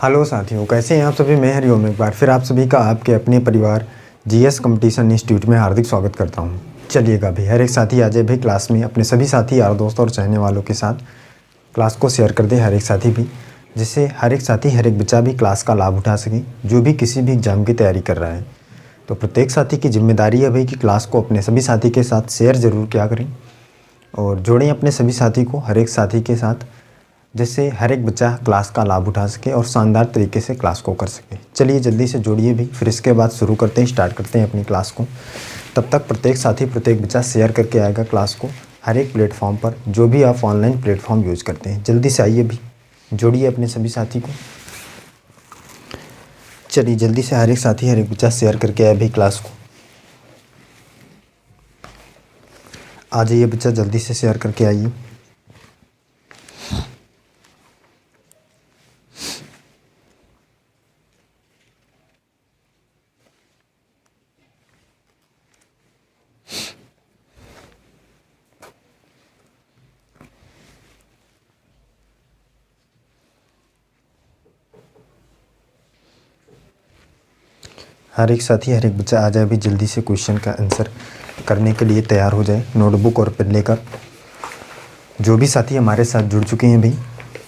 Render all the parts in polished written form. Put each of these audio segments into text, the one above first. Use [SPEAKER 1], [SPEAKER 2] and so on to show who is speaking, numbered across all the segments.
[SPEAKER 1] Hello साथियों, कैसे हैं आप सभी। मैं हरिओम एक बार फिर आप सभी का आपके अपने परिवार जीएस कंपटीशन इंस्टीट्यूट में हार्दिक स्वागत करता हूं। चलिएगा भाई, हर एक साथी आ जाए भाई क्लास में, अपने सभी साथी यार दोस्त और चाहने वालों के साथ क्लास को शेयर कर दे हर एक साथी भी, जिससे हर एक साथी हर एक बच्चा भी क्लास का लाभ उठा सके जो भी किसी भी एग्ज़ाम की तैयारी कर रहा है। तो प्रत्येक साथी की जिम्मेदारी है भाई कि क्लास को अपने सभी साथी के साथ शेयर ज़रूर किया करें और जोड़ें अपने सभी साथी को हर एक साथी के साथ, जिससे हर एक बच्चा क्लास का लाभ उठा सके और शानदार तरीके से क्लास को कर सके। चलिए जल्दी से जोड़िए भी, फिर इसके बाद शुरू करते हैं, स्टार्ट करते हैं अपनी क्लास को। तब तक प्रत्येक साथी प्रत्येक बच्चा शेयर करके आएगा क्लास को हर एक प्लेटफॉर्म पर, जो भी आप ऑनलाइन प्लेटफॉर्म यूज़ करते हैं। जल्दी से आइए भी, जोड़िए अपने सभी साथी को। चलिए जल्दी से हर एक साथी हर एक बच्चा शेयर करके आए भाई क्लास को। आ जाइए बच्चा, जल्दी से शेयर करके आइए। हर एक साथी हर एक बच्चा आ जाए भी, जल्दी से क्वेश्चन का आंसर करने के लिए तैयार हो जाए, नोटबुक और पेन लेकर। जो भी साथी हमारे साथ जुड़ चुके हैं भाई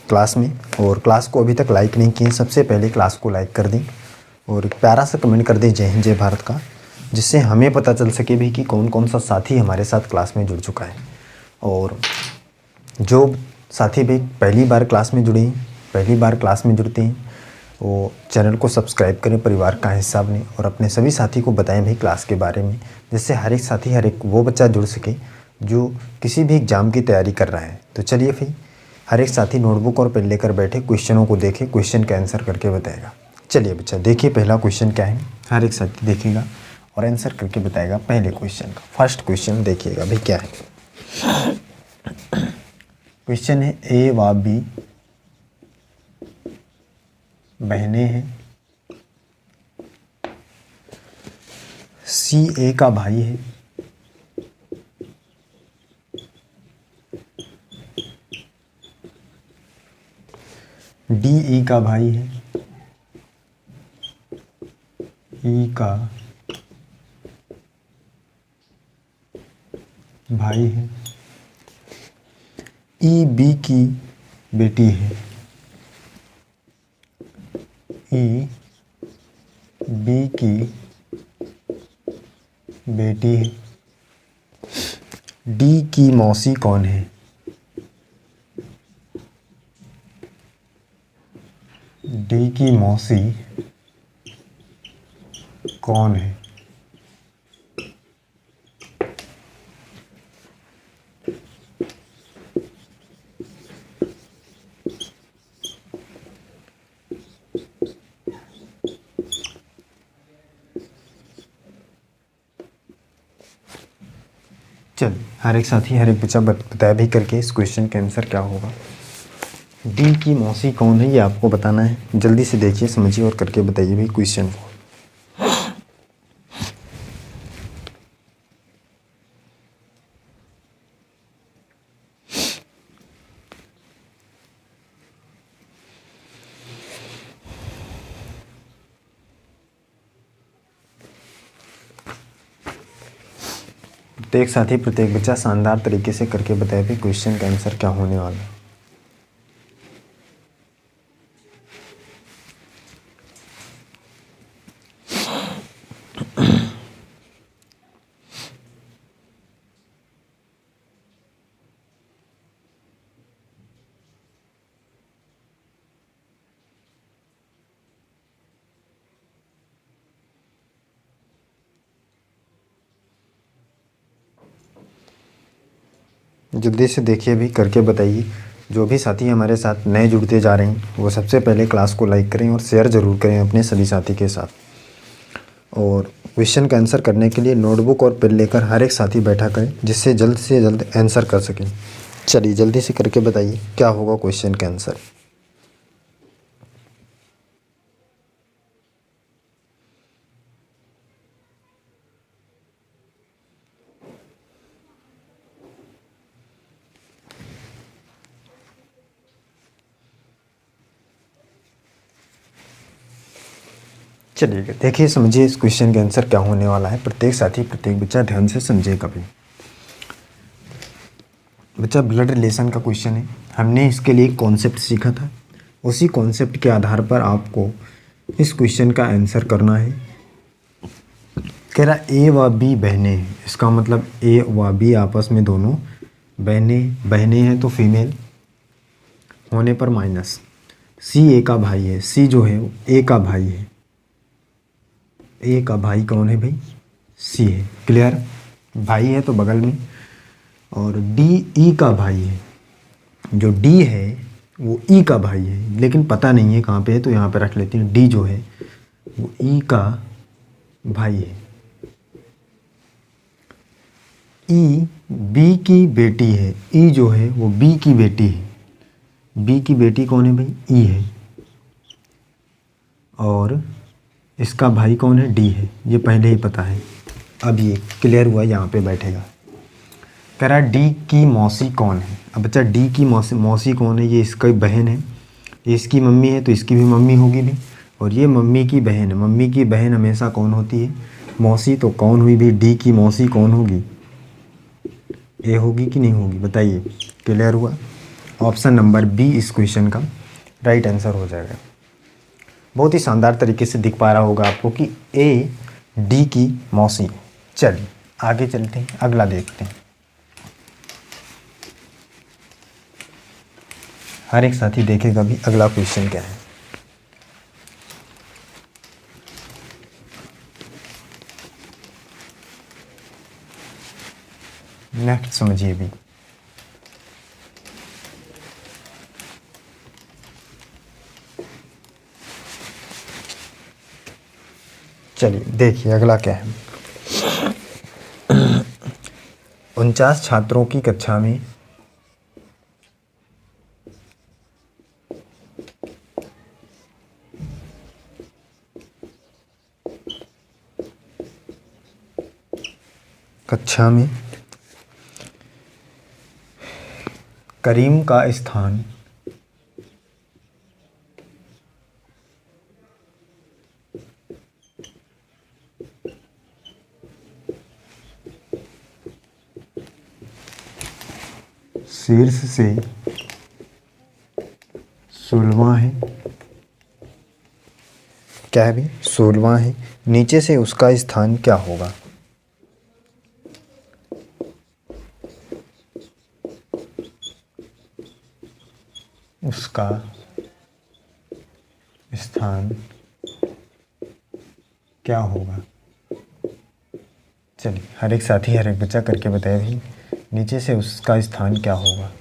[SPEAKER 1] क्लास में और क्लास को अभी तक लाइक नहीं किए, सबसे पहले क्लास को लाइक कर दें और एक प्यारा सा कमेंट कर दें जय हिंद जय भारत का, जिससे हमें पता चल सके भी कि कौन कौन सा साथी हमारे साथ क्लास में जुड़ चुका है। और जो साथी भाई पहली बार क्लास में जुड़े हैं, पहली बार क्लास में जुड़ते हैं, वो चैनल को सब्सक्राइब करें परिवार का हिस्सा बने और अपने सभी साथी को बताएं भाई क्लास के बारे में, जिससे हर एक साथी हर एक वो बच्चा जुड़ सके जो किसी भी एग्ज़ाम की तैयारी कर रहा है। तो चलिए फिर हर एक साथी नोटबुक और पेन लेकर बैठे, क्वेश्चनों को देखे, क्वेश्चन का आंसर करके बताएगा। चलिए बच्चा देखिए पहला क्वेश्चन क्या है, हर एक साथी देखेगा और आंसर करके बताएगा पहले क्वेश्चन का। फर्स्ट क्वेश्चन देखिएगा भाई क्या है। क्वेश्चन है ए व बी बहनें हैं, सी ए का भाई है, डी ई का भाई है, ई का भाई है, ई बी की बेटी है, ई बी की बेटी है, डी की मौसी कौन है, डी की मौसी कौन है। चल हर एक साथी हर एक बच्चा बताया भी करके इस क्वेश्चन का आंसर क्या होगा। डी की मौसी कौन है ये आपको बताना है। जल्दी से देखिए, समझिए और करके बताइए भाई क्वेश्चन को। प्रत्येक साथी प्रत्येक बच्चा शानदार तरीके से करके बताए भी क्वेश्चन का आंसर क्या होने वाला है। जल्दी से देखिए भी करके बताइए। जो भी साथी हमारे साथ नए जुड़ते जा रहे हैं वो सबसे पहले क्लास को लाइक करें और शेयर ज़रूर करें अपने सभी साथी के साथ। और क्वेश्चन का आंसर करने के लिए नोटबुक और पेन लेकर हर एक साथी बैठा करें, जिससे जल्द से जल्द आंसर कर सकें। चलिए जल्दी से करके बताइए क्या होगा क्वेश्चन का आंसर। चलिए देखिए, समझिए इस क्वेश्चन का आंसर क्या होने वाला है। प्रत्येक साथी, प्रत्येक बच्चा ध्यान से समझेगा भी। बच्चा, ब्लड रिलेशन का क्वेश्चन है। हमने इसके लिए एक कॉन्सेप्ट सीखा था, उसी कॉन्सेप्ट के आधार पर आपको इस क्वेश्चन का आंसर करना है। कह रहा ए व बी बहनें हैं, इसका मतलब ए व बी आपस में दोनों बहनें हैं, तो फीमेल होने पर माइनस। सी ए का भाई है, सी जो है ए का भाई है। ए का भाई कौन है भाई? सी है। क्लियर? भाई है तो बगल में। और डी ई का भाई है, जो डी है वो ई का भाई है, लेकिन पता नहीं है कहाँ पे है, तो यहाँ पे रख लेते हैं। डी जो है वो ई का भाई है। ई बी की बेटी है, ई जो है वो बी की बेटी है। बी की बेटी कौन है भाई? ई है। और इसका भाई कौन है? डी है। ये पहले ही पता है, अब ये क्लियर हुआ, यहाँ पे बैठेगा। कह रहा है डी की मौसी कौन है। अब बच्चा, डी की मौसी कौन है? ये इसकी बहन है, ये इसकी मम्मी है, तो इसकी भी मम्मी होगी भी। और ये मम्मी की बहन है। मम्मी की बहन हमेशा कौन होती है? मौसी। तो कौन हुई भी? डी की मौसी कौन होगी? ए होगी कि नहीं होगी? बताइए। क्लियर हुआ? ऑप्शन नंबर बी इस क्वेश्चन का राइट आंसर हो जाएगा। बहुत ही शानदार तरीके से दिख पा रहा होगा आपको कि ए डी की मौसी। चलिए आगे चलते हैं, अगला देखते हैं। हर एक साथी देखेगा भी अगला क्वेश्चन क्या है। नेक्स्ट समझिए भी। चलिए देखिए अगला क्या है। 49 छात्रों की कक्षा में करीम का स्थान शीर्ष से 16वां है। क्या है भी? 16वां है। नीचे से उसका स्थान क्या होगा? उसका स्थान क्या होगा? चलिए हर एक साथी, हर एक बच्चा करके बताए भाई, नीचे से उसका स्थान क्या होगा?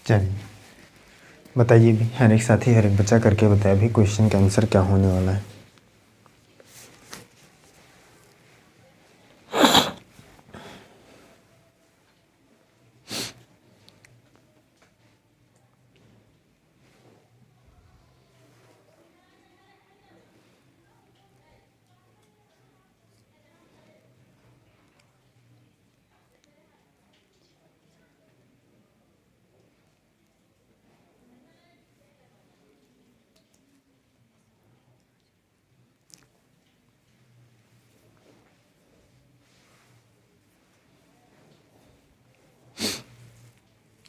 [SPEAKER 1] चलिए बताइए भी, हर एक साथी, हर एक बच्चा करके बताए भी क्वेश्चन का आंसर क्या होने वाला है।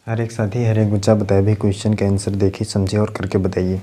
[SPEAKER 1] हर एक साथी, हर एक बच्चा बताए भी क्वेश्चन का आंसर देखिए, समझे और करके बताइए।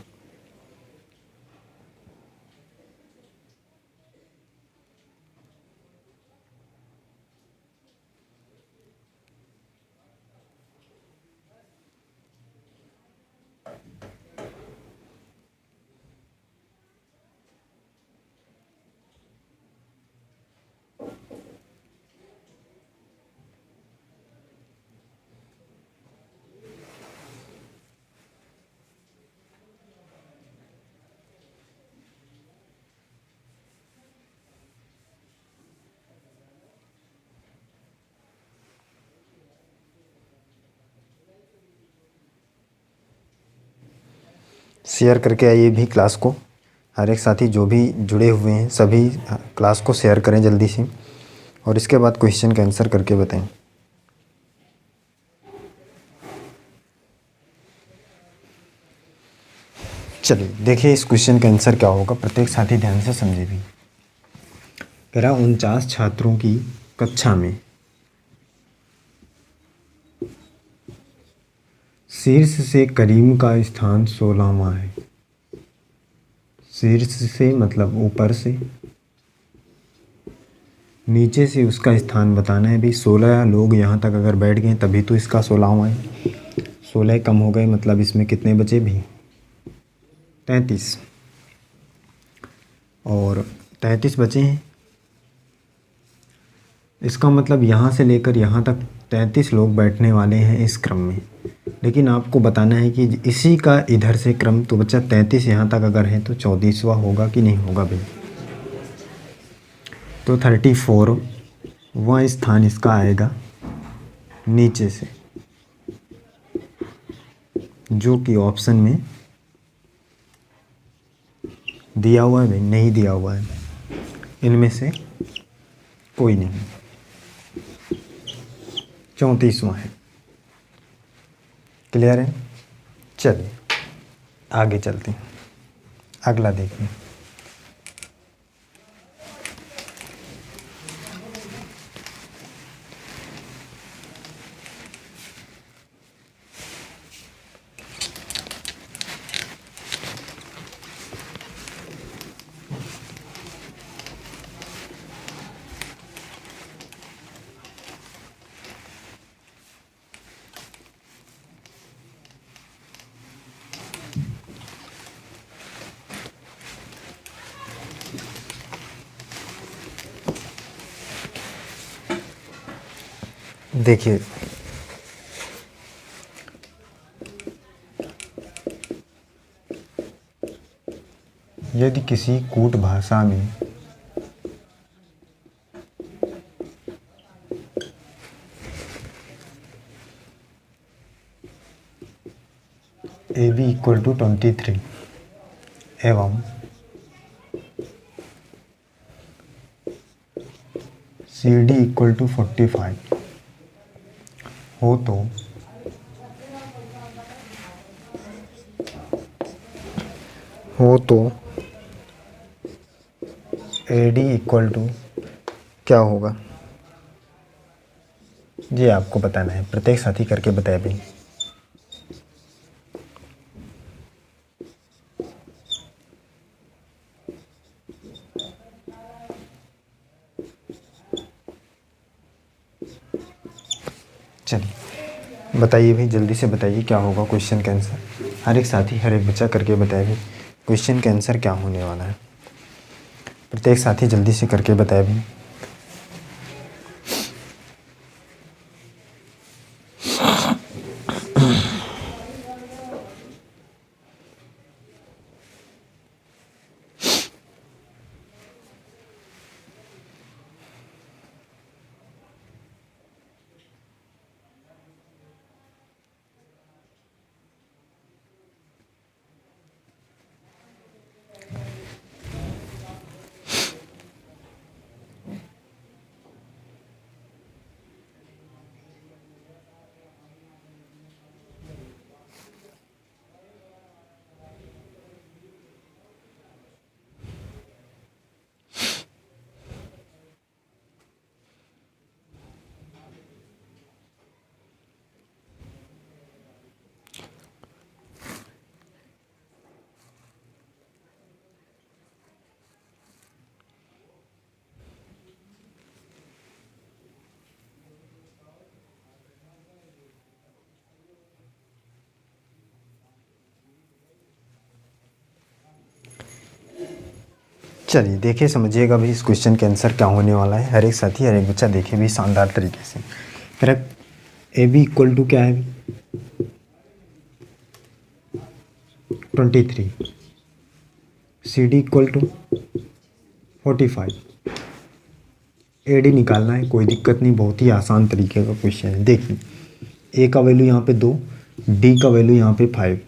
[SPEAKER 1] शेयर करके आइए भी क्लास को। हर एक साथी जो भी जुड़े हुए हैं सभी क्लास को शेयर करें जल्दी से, और इसके बाद क्वेश्चन का आंसर करके बताएं। चलिए देखिए इस क्वेश्चन का आंसर क्या होगा, प्रत्येक साथी ध्यान से समझे भी। कह रहा 49 छात्रों की कक्षा में शीर्ष से करीम का स्थान 16वां है। शीर्ष से मतलब ऊपर से, नीचे से उसका स्थान बताना है भी। 16 लोग यहाँ तक अगर बैठ गए तभी तो इसका 16वां है। 16 कम हो गए मतलब इसमें कितने बचे भी, 33, और 33 बचे हैं। इसका मतलब यहाँ से लेकर यहाँ तक 33 लोग बैठने वाले हैं इस क्रम में। लेकिन आपको बताना है कि इसी का इधर से क्रम, तो बच्चा 33 यहाँ तक अगर है तो 34वां होगा कि नहीं होगा भाई। तो 34वां स्थान इसका आएगा नीचे से, जो कि ऑप्शन में दिया हुआ है भाई, नहीं दिया हुआ है, इनमें से कोई नहीं, 34वां है। क्लियर है? चलिए आगे चलते हैं, अगला देखिए। देखिए यदि किसी कूट भाषा में AB इक्वल टू 23 एवं CD इक्वल टू 45 हो तो AD इक्वल टू क्या होगा, ये आपको बताना है। प्रत्येक साथी करके बताए भाई। चलिए बताइए भाई, जल्दी से बताइए क्या होगा क्वेश्चन का आंसर। हर एक साथी हर एक बच्चा करके बताए भाई क्वेश्चन का आंसर क्या होने वाला है। प्रत्येक साथी जल्दी से करके बताए भाई। चलिए देखिए समझिएगा भाई इस क्वेश्चन के आंसर क्या होने वाला है। हर एक साथी हर एक बच्चा देखे भी शानदार तरीके से। करेक्ट। AB इक्वल टू क्या है, 23। CD equal to 45। AD निकालना है, कोई दिक्कत नहीं, बहुत ही आसान तरीके का क्वेश्चन है। देखिए A का वैल्यू यहाँ पे 2, D का वैल्यू यहाँ पे 5,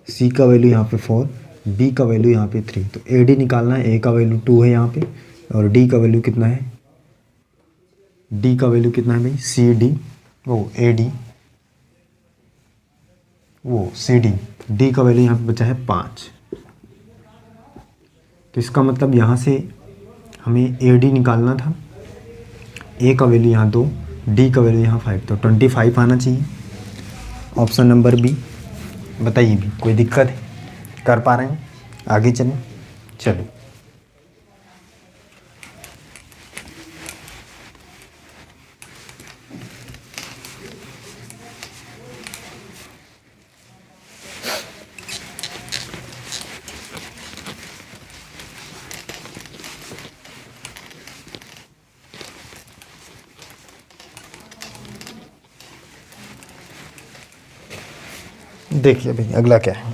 [SPEAKER 1] सी का वैल्यू यहाँ पे 4, बी का वैल्यू यहाँ पे 3। तो ए डी निकालना है, ए का वैल्यू 2 है यहाँ पे, और डी का वैल्यू कितना है, डी का वैल्यू कितना है भाई, सी डी वो ए डी वो सी डी, डी का वैल्यू यहाँ पे बचा है 5। तो इसका मतलब यहाँ से हमें ए डी निकालना था, ए का वैल्यू यहाँ 2, डी का वैल्यू यहाँ 5, तो 25 आना चाहिए। Option number B. बताइए भी कोई दिक्कत है, कर पा रहे हैं, आगे चलें। चलो देखिए भाई अगला क्या है।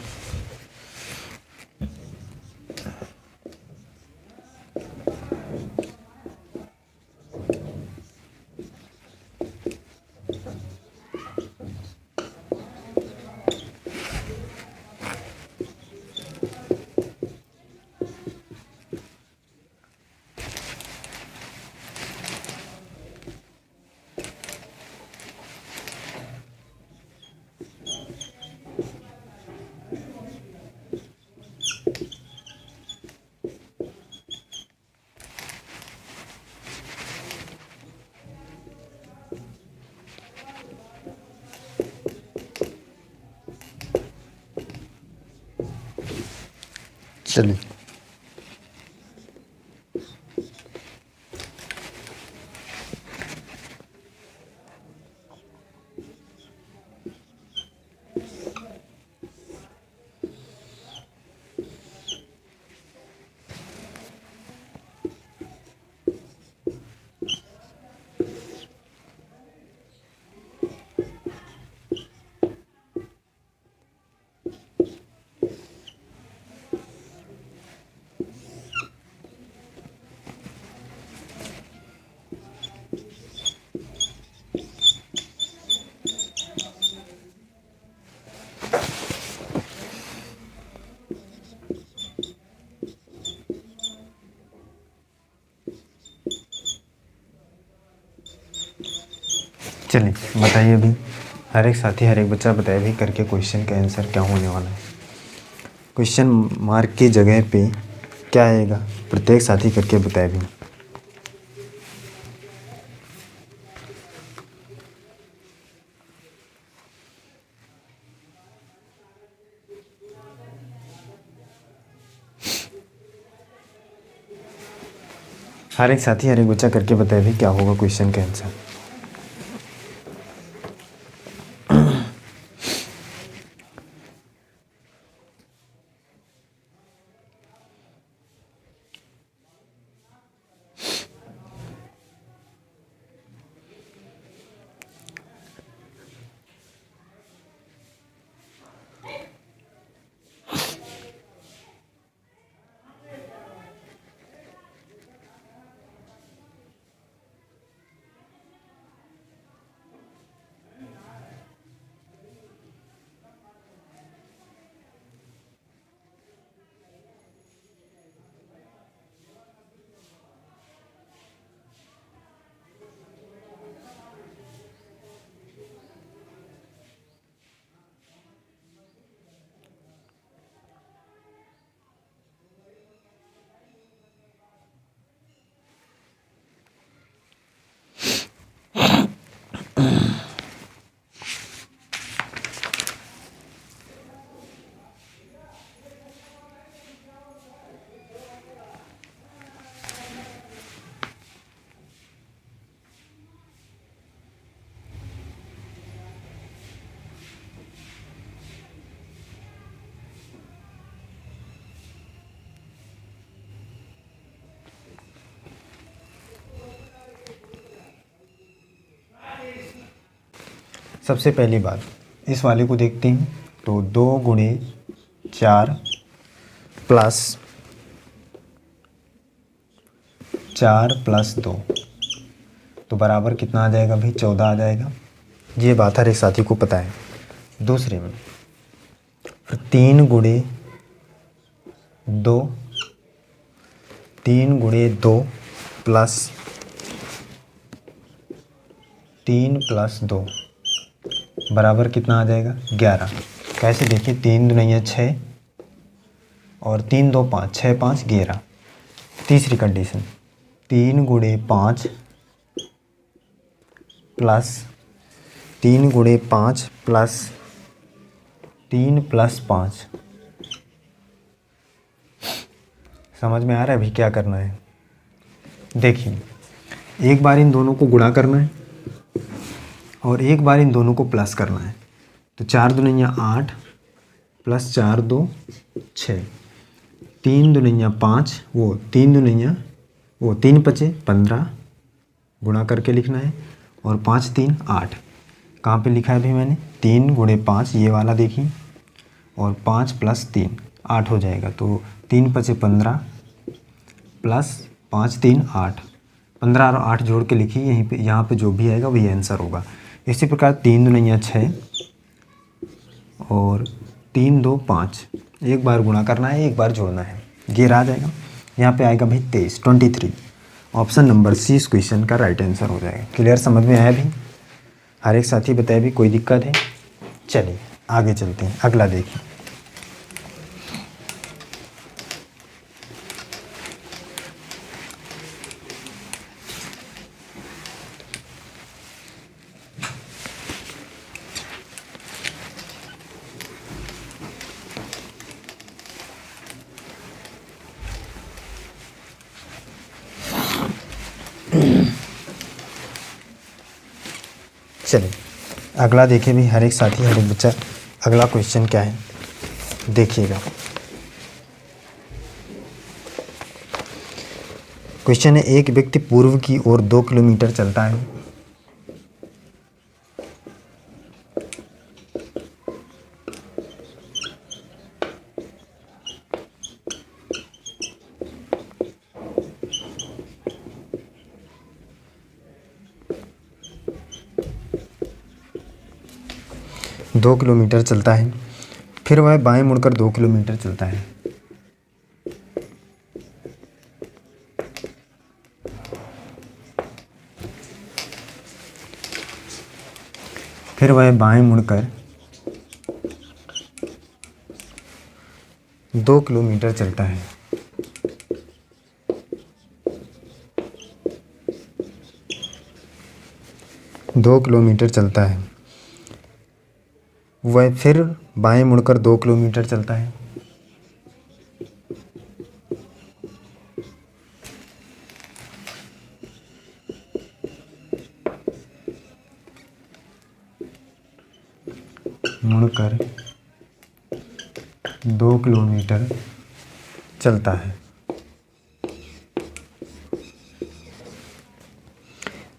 [SPEAKER 1] चलिए चलिए बताइए अभी, हर एक साथी हर एक बच्चा बताए भी करके क्वेश्चन का आंसर क्या होने वाला है। क्वेश्चन मार्क की जगह पे क्या आएगा, प्रत्येक साथी करके बताए भी। हर एक साथी हर एक बच्चा करके बताए भी क्या होगा क्वेश्चन का आंसर। सबसे पहली बात इस वाले को देखते हैं, तो 2 गुणे 4 प्लस 4+2 तो बराबर कितना आ जाएगा भाई, 14 आ जाएगा। ये बात हर एक साथी को पता है। दूसरे में 3 गुणे 2, 3 गुणे 2 प्लस 3 प्लस 2 बराबर कितना आ जाएगा 11। कैसे देखिए 3 दूनी 6 और 3 2 5, 6 5 11। तीसरी कंडीशन 3 गुणे 5 प्लस 3 गुणे 5 प्लस 3 प्लस 5। समझ में आ रहा है अभी क्या करना है? देखिए एक बार इन दोनों को गुणा करना है और एक बार इन दोनों को प्लस करना है। तो 4 दूनी 8 प्लस 4 2 6, 3 दूनी 5 वो 3 दूनी वो 3 पचे 15 गुणा करके लिखना है और 5 3 8। कहाँ पे लिखा है अभी मैंने 3 गुणे 5 ये वाला देखिए और 5 प्लस 3 8 हो जाएगा। तो 3 पचे 15 प्लस 5 3 8, 15 और 8 जोड़ के लिखिए। यहीं पे यहाँ पे जो भी आएगा वही आंसर होगा। इसी प्रकार 3 दूनी 6 और 3 2 5, एक बार गुणा करना है एक बार जोड़ना है, ये आ जाएगा। यहाँ पे आएगा भाई 23। ऑप्शन नंबर सी इस क्वेश्चन का राइट आंसर हो जाएगा। क्लियर समझ में आया भी? हर एक साथी बताए भी कोई दिक्कत है? चलिए आगे चलते हैं, अगला देखिए। चलिए अगला देखिए भी हर एक साथी हर एक बच्चा। अगला क्वेश्चन क्या है देखिएगा। क्वेश्चन है एक व्यक्ति पूर्व की ओर 2 किलोमीटर चलता है। दो किलोमीटर चलता है, फिर वह बाएं मुड़कर 2 किलोमीटर चलता है। फिर वह बाएं मुड़कर 2 किलोमीटर चलता है। दो किलोमीटर चलता है, वह फिर बाएं मुड़कर 2 किलोमीटर चलता है। मुड़कर 2 किलोमीटर चलता है।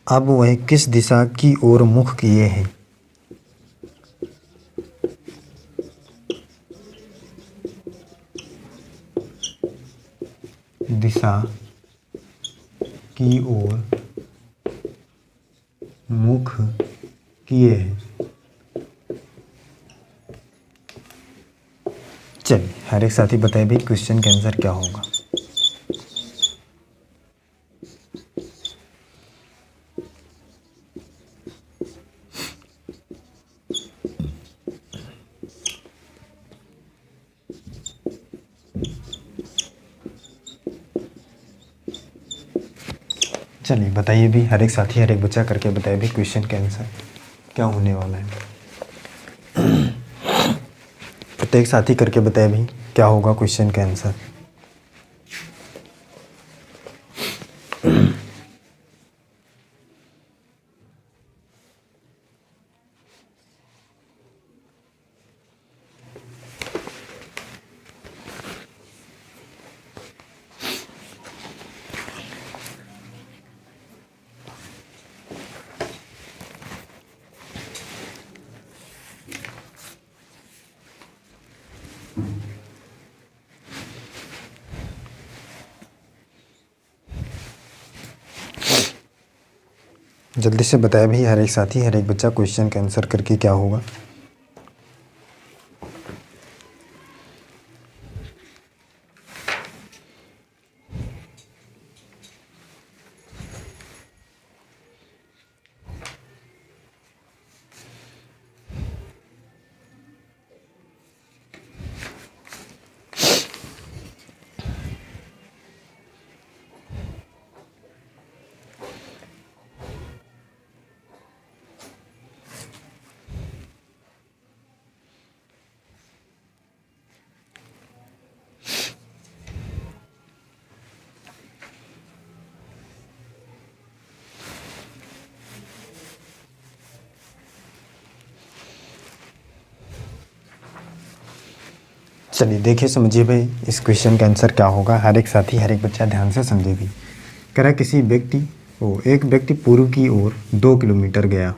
[SPEAKER 1] अब वह किस दिशा की ओर मुख किए हैं? दिशा की ओर मुख किए हैं। चलिए हर एक साथी बताए भी क्वेश्चन का आंसर क्या होगा। चलिए बताइए भी हर एक साथी हर एक बच्चा करके बताइए भी क्वेश्चन का आंसर क्या होने वाला है। प्रत्येक साथी करके बताए भी क्या होगा क्वेश्चन का आंसर। जल्दी से बताया भी हर एक साथी हर एक बच्चा क्वेश्चन का आंसर करके क्या होगा। चलिए देखिए समझिए भाई इस क्वेश्चन का आंसर क्या होगा। हर एक साथी हर एक बच्चा ध्यान से समझे भी। कह रहा किसी व्यक्ति एक व्यक्ति पूर्व की ओर 2 किलोमीटर गया,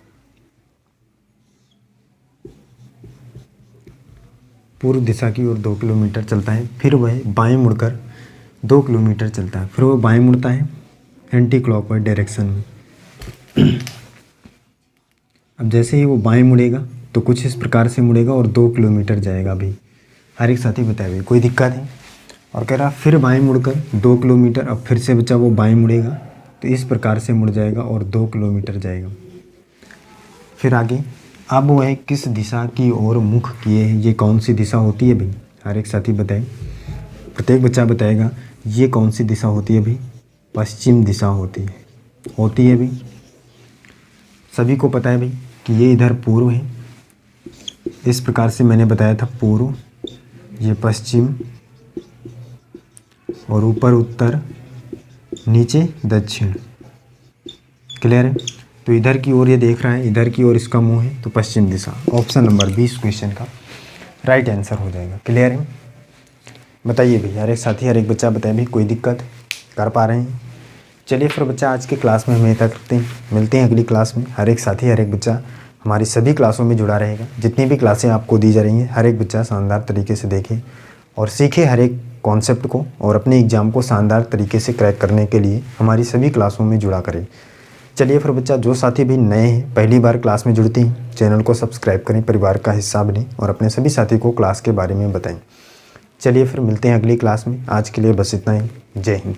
[SPEAKER 1] पूर्व दिशा की ओर 2 किलोमीटर चलता है, फिर वह बाएं मुड़कर 2 किलोमीटर चलता है, फिर वह बाएं मुड़ता है एंटी क्लॉकवाइज डायरेक्शन में। अब जैसे ही वो बाएं मुड़ेगा तो कुछ इस प्रकार से मुड़ेगा और 2 किलोमीटर जाएगा भाई। हर एक साथी बताए कोई दिक्कत है। और कह रहा फिर बाएं मुड़कर 2 किलोमीटर, अब फिर से बच्चा वो बाएं मुड़ेगा तो इस प्रकार से मुड़ जाएगा और 2 किलोमीटर जाएगा। फिर आगे अब वह किस दिशा की ओर मुख किए है, ये कौन सी दिशा होती है भाई। हर एक साथी बताए, प्रत्येक बच्चा बताएगा ये कौन सी दिशा होती है भाई। पश्चिम दिशा होती है भाई। सभी को पता है भाई कि ये इधर पूर्व है, इस प्रकार से मैंने बताया था पूर्व, ये पश्चिम और ऊपर उत्तर, नीचे दक्षिण। क्लियर है। तो इधर की ओर ये देख रहा है, इधर की ओर इसका मुंह है, तो पश्चिम दिशा। ऑप्शन नंबर 20 क्वेश्चन का राइट आंसर हो जाएगा। क्लियर है। बताइए भाई हर एक साथी हर एक बच्चा बताए भाई कोई दिक्कत कर पा रहे हैं। चलिए फिर बच्चा आज के क्लास में हम यहीं तक रखते हैं, मिलते हैं अगली क्लास में। हर एक साथी हर एक बच्चा हमारी सभी क्लासों में जुड़ा रहेगा। जितनी भी क्लासें आपको दी जा रही हैं हर एक बच्चा शानदार तरीके से देखे और सीखे हर एक कॉन्सेप्ट को, और अपने एग्ज़ाम को शानदार तरीके से क्रैक करने के लिए हमारी सभी क्लासों में जुड़ा करें। चलिए फिर बच्चा जो साथी भी नए हैं, पहली बार क्लास में जुड़ते हैं, चैनल को सब्सक्राइब करें, परिवार का हिस्सा बनें और अपने सभी साथी को क्लास के बारे में बताएं। चलिए फिर मिलते हैं अगली क्लास में। आज के लिए बस इतना ही। जय हिंद।